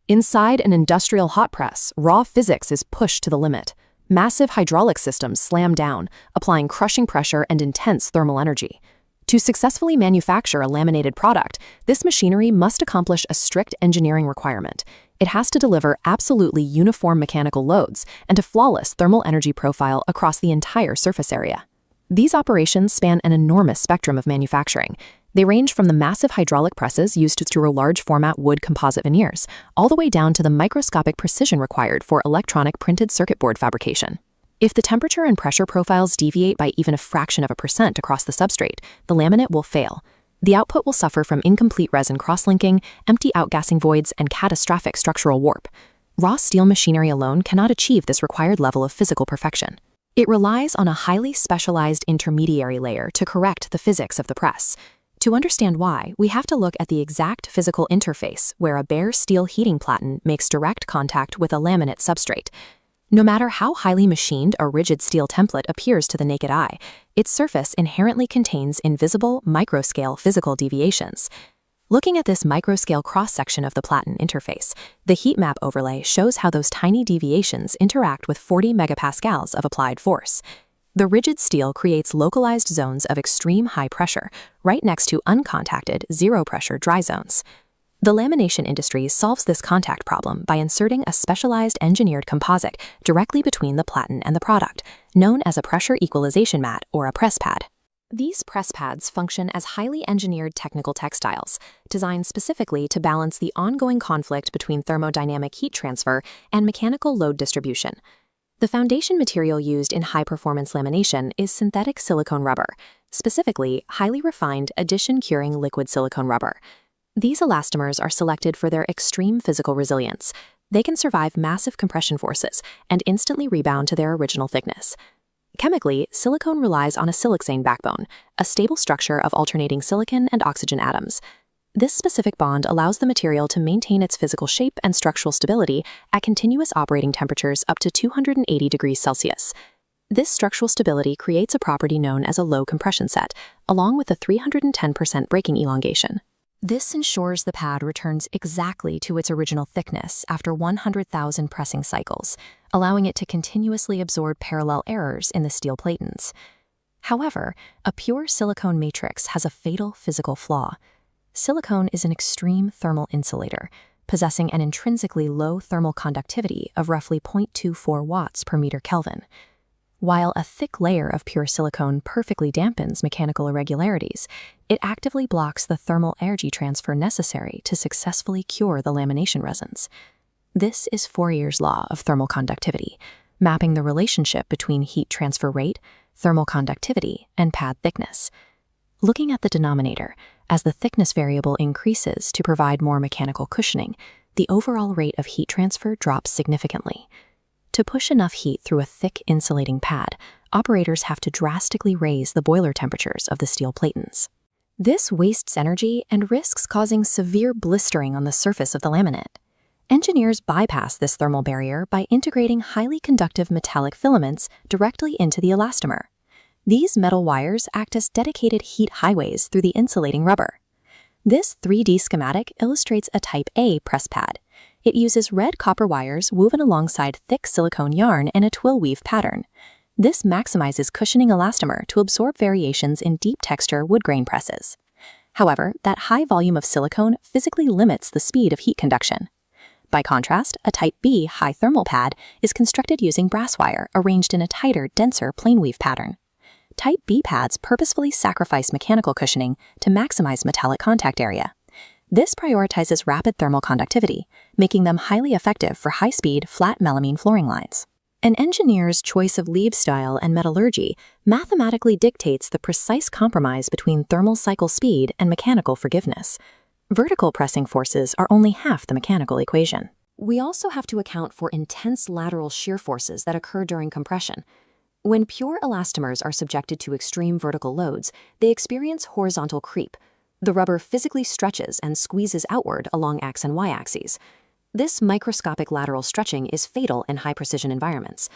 Inside an industrial hot press, raw physics is pushed to the limit. Massive hydraulic systems slam down, applying crushing pressure and intense thermal energy. To successfully manufacture a laminated product, this machinery must accomplish a strict engineering requirement. It has to deliver absolutely uniform mechanical loads and a flawless thermal energy profile across the entire surface area. These operations span an enormous spectrum of manufacturing. They range from the massive hydraulic presses used to screw large-format wood composite veneers, all the way down to the microscopic precision required for electronic printed circuit board fabrication. If the temperature and pressure profiles deviate by even a fraction of a percent across the substrate, the laminate will fail. The output will suffer from incomplete resin cross-linking, empty outgassing voids, and catastrophic structural warp. Raw steel machinery alone cannot achieve this required level of physical perfection. It relies on a highly specialized intermediary layer to correct the physics of the press. To understand why, we have to look at the exact physical interface where a bare steel heating platen makes direct contact with a laminate substrate. No matter how highly machined a rigid steel template appears to the naked eye, its surface inherently contains invisible, microscale physical deviations. Looking at this microscale cross-section of the platen interface, the heat map overlay shows how those tiny deviations interact with 40 megapascals of applied force. The rigid steel creates localized zones of extreme high pressure, right next to uncontacted, zero-pressure dry zones. The lamination industry solves this contact problem by inserting a specialized engineered composite directly between the platen and the product, known as a pressure equalization mat or a press pad. These press pads function as highly engineered technical textiles, designed specifically to balance the ongoing conflict between thermodynamic heat transfer and mechanical load distribution. The foundation material used in high-performance lamination is synthetic silicone rubber, specifically highly refined addition-curing liquid silicone rubber. These elastomers are selected for their extreme physical resilience. They can survive massive compression forces and instantly rebound to their original thickness. Chemically, silicone relies on a siloxane backbone, a stable structure of alternating silicon and oxygen atoms. This specific bond allows the material to maintain its physical shape and structural stability at continuous operating temperatures up to 280 degrees Celsius. This structural stability creates a property known as a low compression set, along with a 310% breaking elongation. This ensures the pad returns exactly to its original thickness after 100,000 pressing cycles, allowing it to continuously absorb parallel errors in the steel platens. However, a pure silicone matrix has a fatal physical flaw. Silicone is an extreme thermal insulator, possessing an intrinsically low thermal conductivity of roughly 0.24 watts per meter Kelvin. While a thick layer of pure silicone perfectly dampens mechanical irregularities, it actively blocks the thermal energy transfer necessary to successfully cure the lamination resins. This is Fourier's law of thermal conductivity, mapping the relationship between heat transfer rate, thermal conductivity, and pad thickness. Looking at the denominator, as the thickness variable increases to provide more mechanical cushioning, the overall rate of heat transfer drops significantly. To push enough heat through a thick insulating pad, operators have to drastically raise the boiler temperatures of the steel platens. This wastes energy and risks causing severe blistering on the surface of the laminate. Engineers bypass this thermal barrier by integrating highly conductive metallic filaments directly into the elastomer. These metal wires act as dedicated heat highways through the insulating rubber. This 3D schematic illustrates a Type A press pad. It uses red copper wires woven alongside thick silicone yarn in a twill weave pattern. This maximizes cushioning elastomer to absorb variations in deep texture wood grain presses. However, that high volume of silicone physically limits the speed of heat conduction. By contrast, a Type B high thermal pad is constructed using brass wire arranged in a tighter, denser plain weave pattern. Type B pads purposefully sacrifice mechanical cushioning to maximize metallic contact area. This prioritizes rapid thermal conductivity, making them highly effective for high-speed, flat melamine flooring lines. An engineer's choice of lead style and metallurgy mathematically dictates the precise compromise between thermal cycle speed and mechanical forgiveness. Vertical pressing forces are only half the mechanical equation. We also have to account for intense lateral shear forces that occur during compression. When pure elastomers are subjected to extreme vertical loads, they experience horizontal creep. The rubber physically stretches and squeezes outward along X and Y axes. This microscopic lateral stretching is fatal in high-precision environments.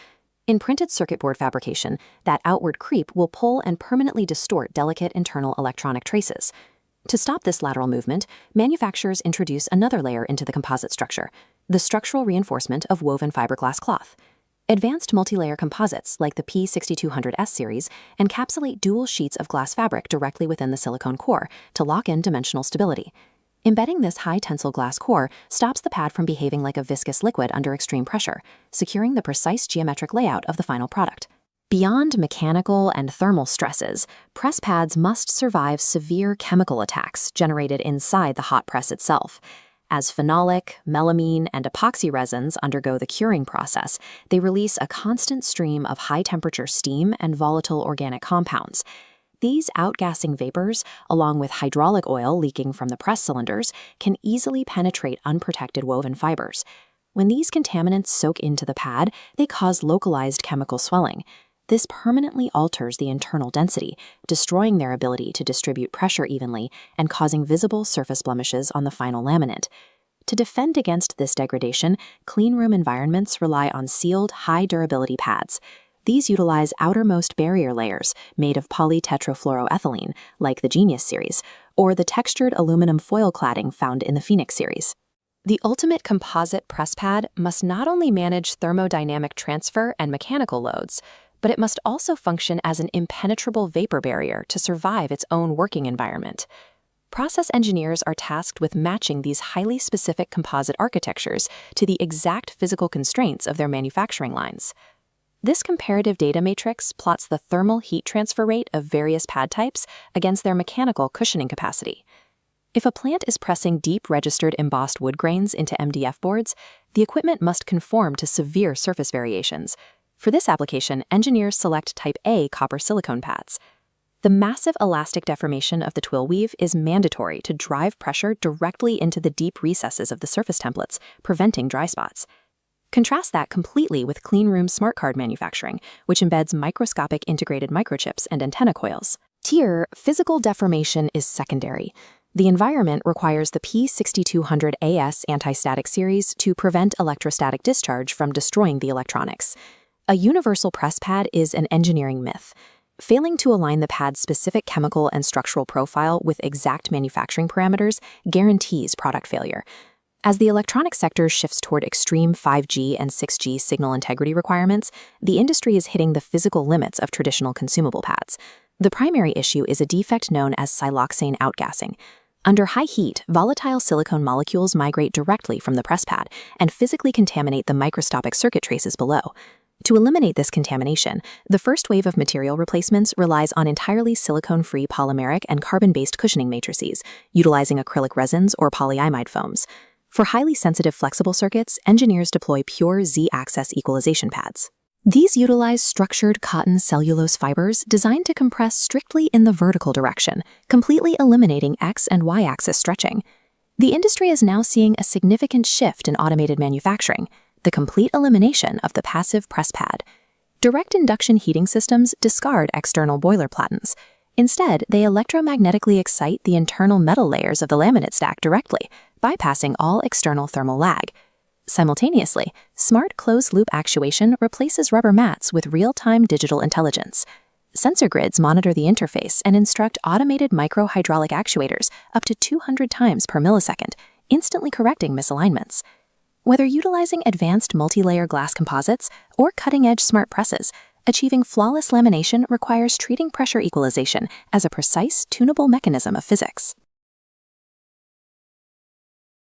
In printed circuit board fabrication, that outward creep will pull and permanently distort delicate internal electronic traces. To stop this lateral movement, manufacturers introduce another layer into the composite structure. the structural reinforcement of woven fiberglass cloth. Advanced multilayer composites like the P6200S series encapsulate dual sheets of glass fabric directly within the silicone core to lock in dimensional stability. Embedding this high-tensile glass core stops the pad from behaving like a viscous liquid under extreme pressure, securing the precise geometric layout of the final product. Beyond mechanical and thermal stresses, press pads must survive severe chemical attacks generated inside the hot press itself. As phenolic, melamine, and epoxy resins undergo the curing process, they release a constant stream of high-temperature steam and volatile organic compounds. These outgassing vapors, along with hydraulic oil leaking from the press cylinders, can easily penetrate unprotected woven fibers. When these contaminants soak into the pad, they cause localized chemical swelling. This permanently alters the internal density, destroying their ability to distribute pressure evenly and causing visible surface blemishes on the final laminate. To defend against this degradation, cleanroom environments rely on sealed, high-durability pads. These utilize outermost barrier layers made of polytetrafluoroethylene, like the Genius series, or the textured aluminum foil cladding found in the Phoenix series. The ultimate composite press pad must not only manage thermodynamic transfer and mechanical loads, but it must also function as an impenetrable vapor barrier to survive its own working environment. Process engineers are tasked with matching these highly specific composite architectures to the exact physical constraints of their manufacturing lines. This comparative data matrix plots the thermal heat transfer rate of various pad types against their mechanical cushioning capacity. If a plant is pressing deep registered embossed wood grains into MDF boards, the equipment must conform to severe surface variations. For this application, engineers select Type A copper silicone pads. The massive elastic deformation of the twill weave is mandatory to drive pressure directly into the deep recesses of the surface templates, preventing dry spots. Contrast that completely with cleanroom smart card manufacturing, which embeds microscopic integrated microchips and antenna coils. Here, physical deformation is secondary. The environment requires the P6200AS anti-static series to prevent electrostatic discharge from destroying the electronics. A universal press pad is an engineering myth. Failing to align the pad's specific chemical and structural profile with exact manufacturing parameters guarantees product failure. As the electronic sector shifts toward extreme 5G and 6G signal integrity requirements, the industry is hitting the physical limits of traditional consumable pads. The primary issue is a defect known as siloxane outgassing. Under high heat, volatile silicone molecules migrate directly from the press pad and physically contaminate the microscopic circuit traces below. To eliminate this contamination, the first wave of material replacements relies on entirely silicone-free polymeric and carbon-based cushioning matrices, utilizing acrylic resins or polyimide foams. For highly sensitive flexible circuits, engineers deploy pure Z-axis equalization pads. These utilize structured cotton cellulose fibers designed to compress strictly in the vertical direction, completely eliminating X and Y-axis stretching. The industry is now seeing a significant shift in automated manufacturing, the complete elimination of the passive press pad. Direct induction heating systems discard external boiler platens. Instead, they electromagnetically excite the internal metal layers of the laminate stack directly, bypassing all external thermal lag. Simultaneously, smart closed-loop actuation replaces rubber mats with real-time digital intelligence. Sensor grids monitor the interface and instruct automated micro-hydraulic actuators up to 200 times per millisecond, instantly correcting misalignments. Whether utilizing advanced multi-layer glass composites or cutting-edge smart presses, achieving flawless lamination requires treating pressure equalization as a precise, tunable mechanism of physics.